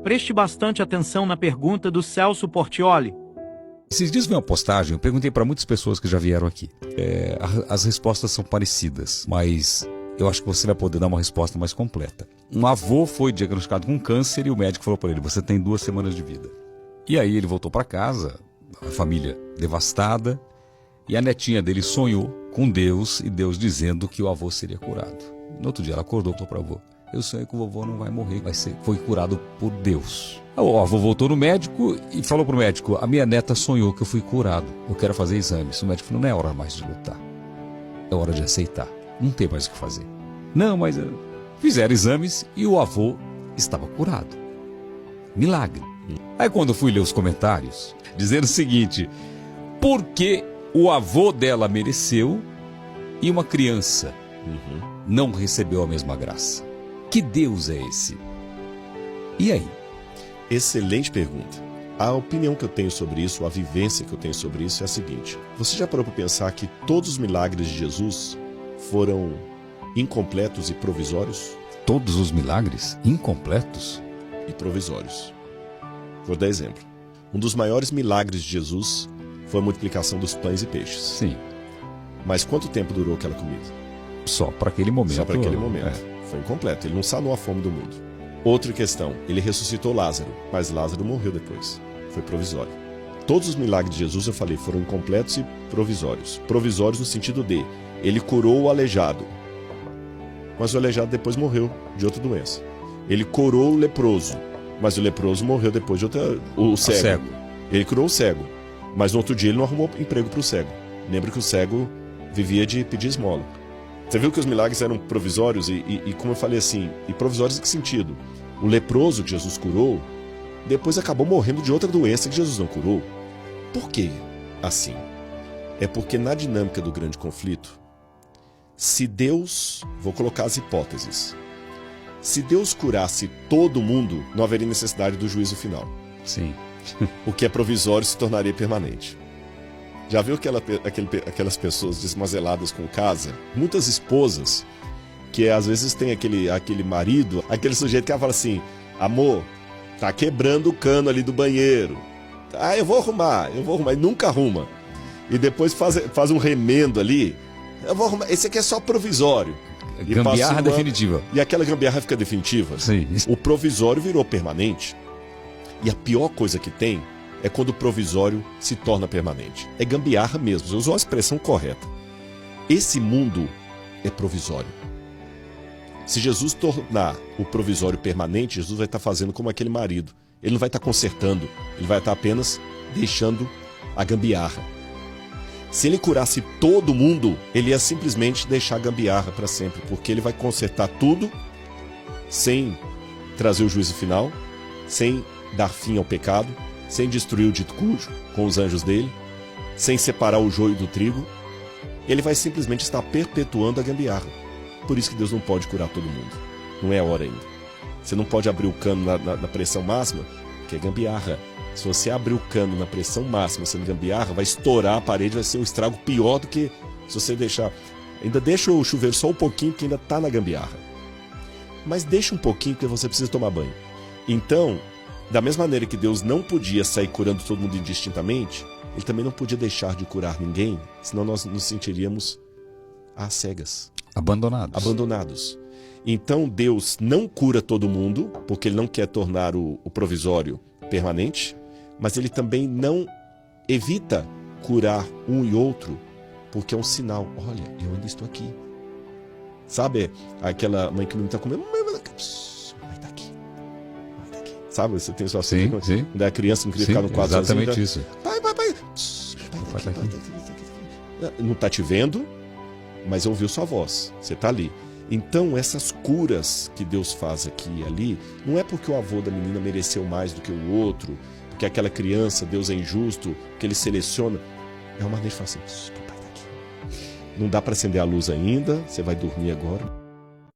Preste bastante atenção na pergunta do Celso Portioli. Esses dias veio uma postagem, eu perguntei para muitas pessoas que já vieram aqui. As respostas são parecidas, mas eu acho que você vai poder dar uma resposta mais completa. Um avô foi diagnosticado com câncer e o médico falou para ele: você tem 2 semanas de vida. E aí ele voltou para casa, a família devastada, e a netinha dele sonhou com Deus e Deus dizendo que o avô seria curado. No outro dia ela acordou e falou para o avô: eu sonhei que o vovô não vai morrer, foi curado por Deus. O avô voltou no médico e falou pro médico: a minha neta sonhou que eu fui curado, eu quero fazer exames. O médico falou: não é hora mais de lutar, é hora de aceitar, não tem mais o que fazer. Não, mas fizeram exames e o avô estava curado. Milagre. Aí quando eu fui ler os comentários, dizendo o seguinte: por que o avô dela mereceu e uma criança não recebeu a mesma graça? Que Deus é esse? E aí? Excelente pergunta. A opinião que eu tenho sobre isso, a vivência que eu tenho sobre isso é a seguinte: você já parou para pensar que todos os milagres de Jesus foram incompletos e provisórios? Todos os milagres incompletos e provisórios. Vou dar exemplo. Um dos maiores milagres de Jesus foi a multiplicação dos pães e peixes. Sim. Mas quanto tempo durou aquela comida? Só para aquele momento. Só para aquele momento. Foi incompleto. Ele não sanou a fome do mundo. Outra questão. Ele ressuscitou Lázaro, mas Lázaro morreu depois. Foi provisório. Todos os milagres de Jesus, eu falei, foram incompletos e provisórios. Provisórios no sentido de: ele curou o aleijado, mas o aleijado depois morreu de outra doença. Ele curou o leproso, mas o leproso morreu depois de outra... O cego. Ele curou o cego, mas no outro dia ele não arrumou emprego para o cego. Lembra que o cego vivia de pedir esmola. Você viu que os milagres eram provisórios e como eu falei assim, e provisórios em que sentido? O leproso que Jesus curou, depois acabou morrendo de outra doença que Jesus não curou. Por que assim? É porque na dinâmica do grande conflito, se Deus, vou colocar as hipóteses, se Deus curasse todo mundo, não haveria necessidade do juízo final. Sim. O que é provisório se tornaria permanente. Já viu aquelas pessoas desmazeladas com casa? Muitas esposas que às vezes tem aquele marido, aquele sujeito que fala assim: amor, tá quebrando o cano ali do banheiro. Ah, eu vou arrumar, e nunca arruma. E depois faz um remendo ali. Eu vou arrumar, esse aqui é só provisório. Gambiarra definitiva. E aquela gambiarra fica definitiva. Sim. O provisório virou permanente. E a pior coisa que tem é quando o provisório se torna permanente. É gambiarra mesmo, você usou a expressão correta. Esse mundo é provisório. Se Jesus tornar o provisório permanente, Jesus vai estar fazendo como aquele marido. Ele não vai estar consertando, ele vai estar apenas deixando a gambiarra. Se ele curasse todo mundo, ele ia simplesmente deixar a gambiarra para sempre, porque ele vai consertar tudo sem trazer o juízo final, sem dar fim ao pecado, sem destruir o dito cujo com os anjos dele, sem separar o joio do trigo. Ele vai simplesmente estar perpetuando a gambiarra. Por isso que Deus não pode curar todo mundo. Não é a hora ainda. Você não pode abrir o cano na pressão máxima, que é gambiarra. Se você abrir o cano na pressão máxima sendo gambiarra, vai estourar a parede, vai ser um estrago pior do que se você deixar... Ainda deixa o chuveiro só um pouquinho, porque ainda está na gambiarra. Mas deixa um pouquinho, porque você precisa tomar banho. Então, da mesma maneira que Deus não podia sair curando todo mundo indistintamente, Ele também não podia deixar de curar ninguém, senão nós nos sentiríamos às cegas. Abandonados. Então Deus não cura todo mundo, porque Ele não quer tornar o provisório permanente, mas Ele também não evita curar um e outro, porque é um sinal. Olha, eu ainda estou aqui. Sabe aquela mãe que não está comendo? Vai estar aqui. Sabe, você tem sua filha, sim. Quando é a criança não queria ficar no quarto sozinho. Exatamente isso. Pai. Não está te vendo, mas ouviu sua voz. Você está ali. Então, essas curas que Deus faz aqui e ali, não é porque o avô da menina mereceu mais do que o outro, porque aquela criança, Deus é injusto, que Ele seleciona. É uma maneira de falar assim: papai está aqui. Não dá para acender a luz ainda, você vai dormir agora.